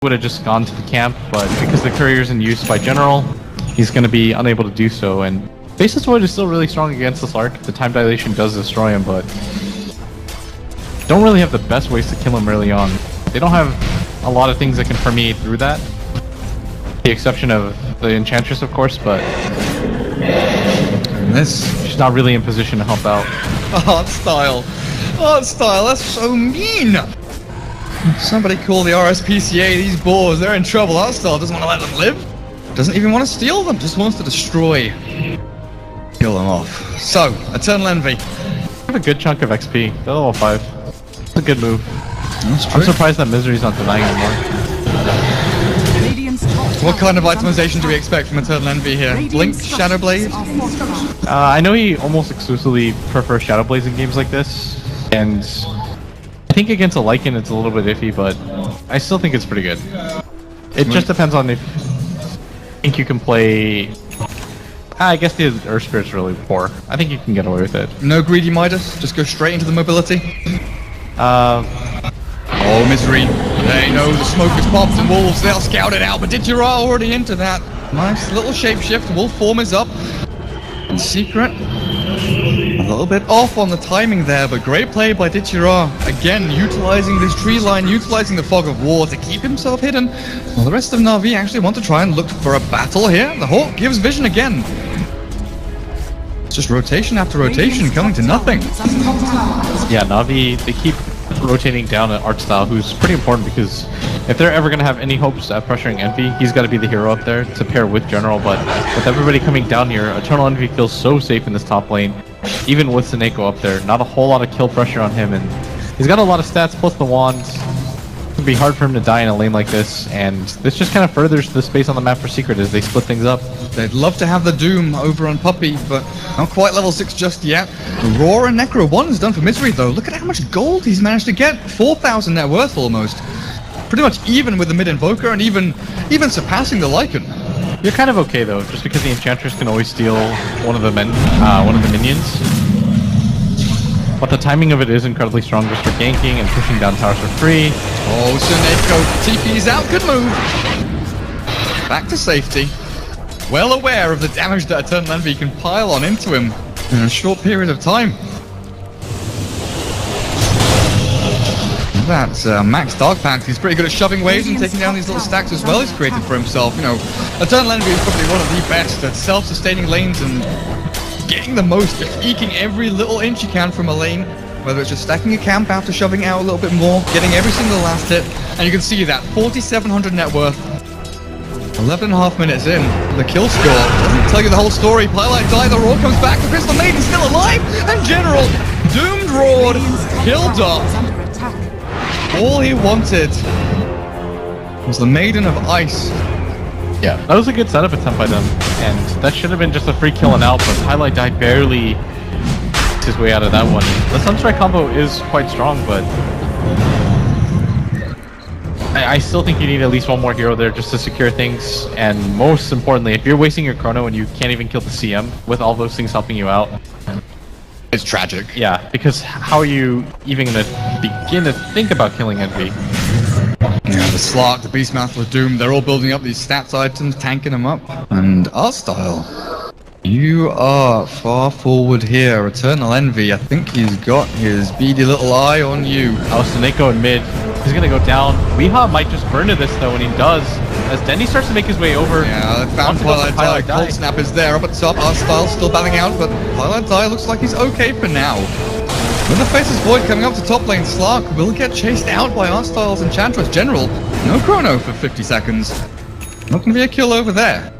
would have just gone to the camp, but because the courier's in use by General, he's going to be unable to do so. And Faceless Void is still really strong against the Slark. The time dilation does destroy him, but don't really have the best ways to kill him early on. They don't have a lot of things that can permeate through that. The exception of the Enchantress, of course, but she's not really in position to help out. Art style, that's so mean! Somebody call the RSPCA, these boars, they're in trouble. Art style doesn't want to let them live. Doesn't even want to steal them, just wants to destroy. Kill them off. So, Eternal Envy. They have a good chunk of XP. They're level 5. It's a good move. I'm surprised that Misery's not denying anymore. What kind of itemization do we expect from Eternal Envy here? Blink, Shadow Blade? I know he almost exclusively prefers Shadow Blades in games like this, and I think against a Lycan it's a little bit iffy, but I still think it's pretty good. It just depends on if you think you can play... I guess the Earth Spirit's really poor. I think you can get away with it. No greedy Midas? Just go straight into the mobility? Oh, Misery. They know the smoke is popped and Wolves, they'll scout it out, but Ditchera already into that. Nice little shapeshift, Wolf form is up. In secret. A little bit off on the timing there, but great play by Ditchera. Again, utilizing this tree line, utilizing the Fog of War to keep himself hidden. While the rest of Navi actually want to try and look for a battle here. The Hawk gives vision again. It's just rotation after rotation, coming to nothing. Yeah, Navi, they keep rotating down at Artstyle, who's pretty important because if they're ever going to have any hopes at pressuring Envy, he's got to be the hero up there to pair with General. But with everybody coming down here, Eternal Envy feels so safe in this top lane. Even with Seneko up there, not a whole lot of kill pressure on him, and he's got a lot of stats plus the wand. It can be hard for him to die in a lane like this, and this just kind of furthers the space on the map for Secret as they split things up. They'd love to have the Doom over on Puppey, but not quite level 6 just yet. Roar and Necro 1 is done for Misery though. Look at how much gold he's managed to get. 4,000 net worth almost. Pretty much even with the mid Invoker and even surpassing the Lycan. You're kind of okay though, just because the Enchantress can always steal one of the minions. But the timing of it is incredibly strong just for ganking and pushing down towers for free. Oh, Seneko TP's out. Good move. Back to safety. Well aware of the damage that Eternal Envy can pile on into him in a short period of time. That's Max Dark Pact. He's pretty good at shoving waves and taking down these little stacks as well he's created for himself. You know, Eternal Envy is probably one of the best at self-sustaining lanes and getting the most, eking every little inch he can from a lane, whether it's just stacking a camp after shoving out a little bit more, getting every single last hit, and you can see that 4,700 net worth, 11.5 minutes in, the kill score doesn't tell you the whole story. Pylite die, the Roar comes back, the Crystal Maiden's still alive, and General, doomed roared, killed off. All he wanted was the Maiden of Ice. Yeah, that was a good setup attempt by them, and that should have been just a free kill and out, but Highlight Die barely gets his way out of that one. The Sunstrike combo is quite strong, but I still think you need at least one more hero there just to secure things, and most importantly, if you're wasting your chrono and you can't even kill the CM with all those things helping you out, it's tragic. Yeah, because how are you even going to begin to think about killing Envy? Yeah, the Slark, the Beastmaster, the Doom, they're all building up these stats items, tanking them up. And Artstyle, you are far forward here. Eternal Envy, I think he's got his beady little eye on you. Oh, Seneko in mid. He's going to go down. Weehaw might just burn to this though, and he does. As Denny starts to make his way over. Yeah, they found Pylite Die. Cold Snap is there up at top. Artstyle still battling out, but Pylite Die looks like he's okay for now. With the Faceless Void coming up to top lane, Slark will get chased out by Artstyle's Enchantress. General, no chrono for 50 seconds. Not going to be a kill over there.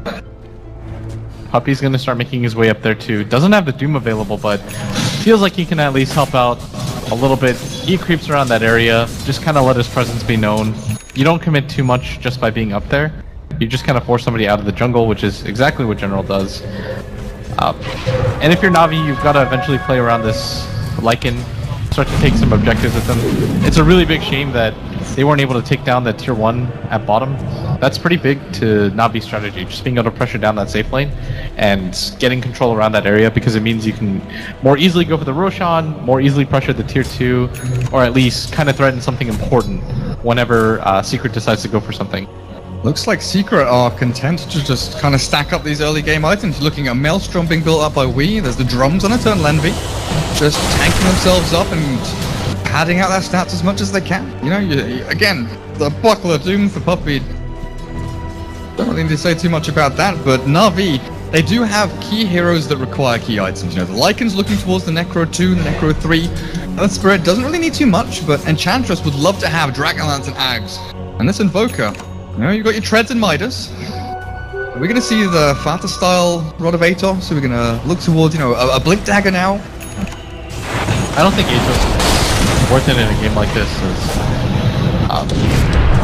Puppey's going to start making his way up there too. Doesn't have the Doom available, but feels like he can at least help out a little bit. He creeps around that area, just kind of let his presence be known. You don't commit too much just by being up there. You just kind of force somebody out of the jungle, which is exactly what General does. And if you're Navi, you've got to eventually play around this Lycan, start to take some objectives with them. It's a really big shame that they weren't able to take down the tier 1 at bottom. That's pretty big to Navi's strategy, just being able to pressure down that safe lane and getting control around that area, because it means you can more easily go for the Roshan, more easily pressure the tier 2, or at least kind of threaten something important whenever Secret decides to go for something. Looks like Secret are content to just kind of stack up these early game items. Looking at Maelstrom being built up by Wii. There's the drums on Eternal Envy. Just tanking themselves up and padding out their stats as much as they can. You know, again, the Buckler Doom for Puppey. Don't really need to say too much about that, but Navi, they do have key heroes that require key items. You know, the Lycan's looking towards the Necro 2, the Necro 3. That Spirit doesn't really need too much, but Enchantress would love to have Dragonlance and Ags. And this Invoker, you know, you've got your Treads and Midas. We're going to see the Fata style Rod of Atos, so we're going to look towards, you know, a Blink Dagger now. I don't think Atos is worth it in a game like this.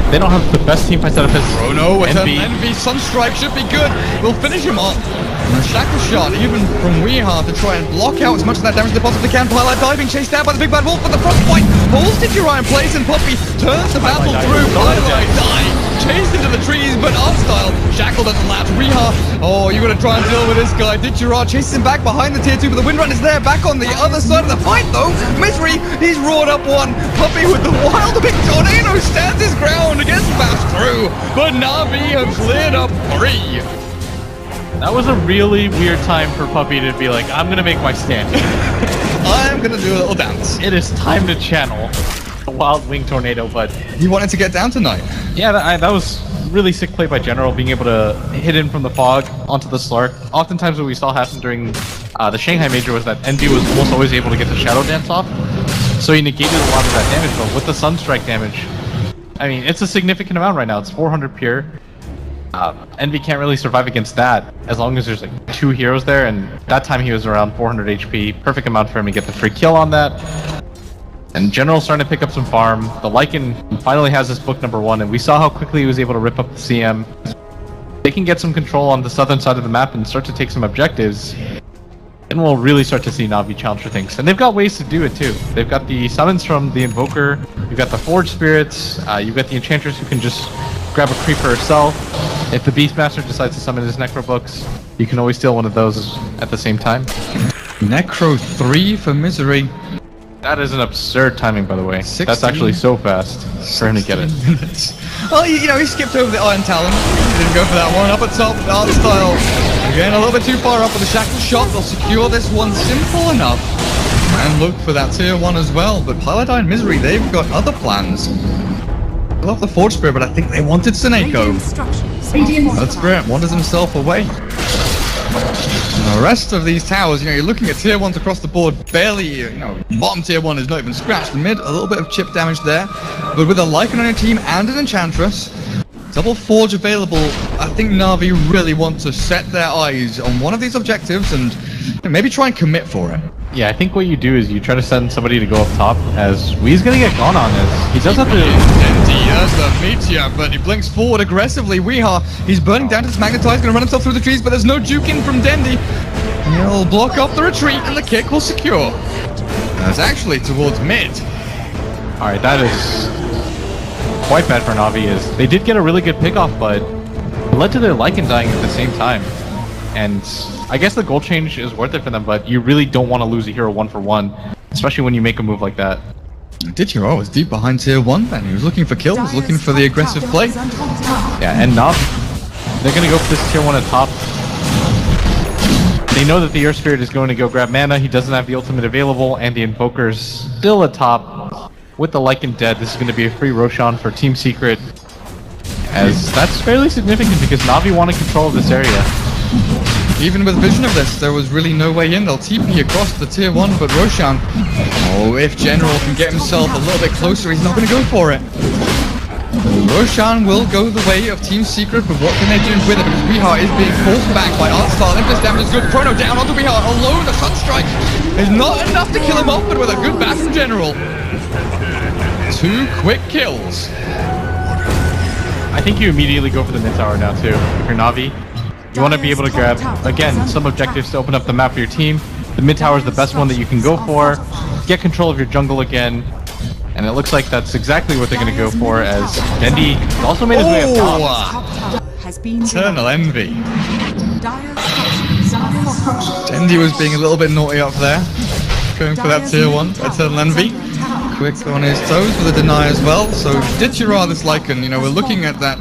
They don't have the best team fight setup as Chrono with Envy. Sunstrike should be good. We'll finish him off. And a Shackle Shot, even from Weehard, to try and block out as much of that damage as they possibly can. Pilot diving, chased out by the big bad wolf, but the frostbite pulls Digirion, plays and Puppey turns the battle through. Pilot dive, chased into the trees, but Art-style. Shackle doesn't latch. Weehard, oh, you gotta try and deal with this guy. Digirion chases him back behind the tier 2, but the Windrun is there, back on the other side of the fight though. Misery, he's roared up one. Puppey with the wild big tornado stands his ground against fast through, but Navi have cleared up 3. That was a really weird time for Puppey to be like, I'm gonna make my stand. I'm gonna do a little dance. It is time to channel a Wild Wing Tornado, but... You wanted to get down tonight. Yeah, that was really sick play by General, being able to hit in from the fog onto the Slark. Oftentimes what we saw happen during the Shanghai Major was that Envy was almost always able to get the Shadow Dance off, so he negated a lot of that damage, but with the Sunstrike damage, I mean, it's a significant amount right now. It's 400 pure. Envy can't really survive against that as long as there's like 2 heroes there, and that time he was around 400 HP. Perfect amount for him to get the free kill on that. And General's starting to pick up some farm. The Lycan finally has his book number 1, and we saw how quickly he was able to rip up the CM. They can get some control on the southern side of the map and start to take some objectives, and we'll really start to see Navi challenge for things. And they've got ways to do it too. They've got the summons from the Invoker, you've got the Forge Spirits, you've got the Enchantress who can just grab a creeper herself. If the Beastmaster decides to summon his Necro books, you can always steal one of those at the same time. Necro 3 for Misery. That is an absurd timing, by the way. 16. That's actually so fast for him to get it. Well, you know, he skipped over the Iron Talon. He didn't go for that one. Up at top, Art-style. Again, a little bit too far up with the Shackle Shot. They'll secure this one simple enough. And look for that tier 1 as well. But Paladin Misery, they've got other plans. I love the Forge Spirit, but I think they wanted Seneko. That Spirit wanders himself away. And the rest of these towers, you know, you're looking at tier 1s across the board, barely, you know, bottom tier 1 is not even scratched. The mid, a little bit of chip damage there. But with a Lycan on your team and an Enchantress, double Forge available, I think Navi really want to set their eyes on one of these objectives and maybe try and commit for it. Yeah, I think what you do is you try to send somebody to go up top, as Wee's gonna get gone on this. He does have to... Indeed, there's the Meteor, but he blinks forward aggressively. Weeha, he's burning down to this Magnetize, gonna run himself through the trees, but there's no juking from Dendi. He'll block off the retreat, and the kick will secure. That's actually towards mid. Alright, that is quite bad for Navi, as they did get a really good pickoff, but it led to their Lycan dying at the same time. And I guess the goal change is worth it for them, but you really don't want to lose a hero 1-for-1, especially when you make a move like that. Dichiro was deep behind tier 1, and he was looking for kills, looking for the aggressive play. Yeah, and Navi, they're going to go for this tier 1 at top. They know that the Earth Spirit is going to go grab mana, he doesn't have the ultimate available, and the Invoker's still at top. With the Lycan dead, this is going to be a free Roshan for Team Secret, as that's fairly significant because Navi wanted control of this area. Even with vision of this, there was really no way in. They'll TP across the tier 1, but Roshan, oh, if General can get himself a little bit closer, he's not going to go for it. Roshan will go the way of Team Secret, but what can they do with it? Because Weehart is being forced back by Art-style. Impetus damage is good. Chrono down onto Weehart. Alone, the Sunstrike is not enough to kill him off, but with a good bat from General. 2 quick kills. I think you immediately go for the mid tower now too, if you're Navi. You want to be able to grab, again, some objectives to open up the map for your team. The mid tower is the best one that you can go for. Get control of your jungle again. And it looks like that's exactly what they're going to go for, as Dendi also made his way up top. Eternal Envy. Dendi was being a little bit naughty up there. Going for that tier 1, Eternal Envy. quick on his toes with a deny as well. So did you rather this Lycan? You know, we're looking at that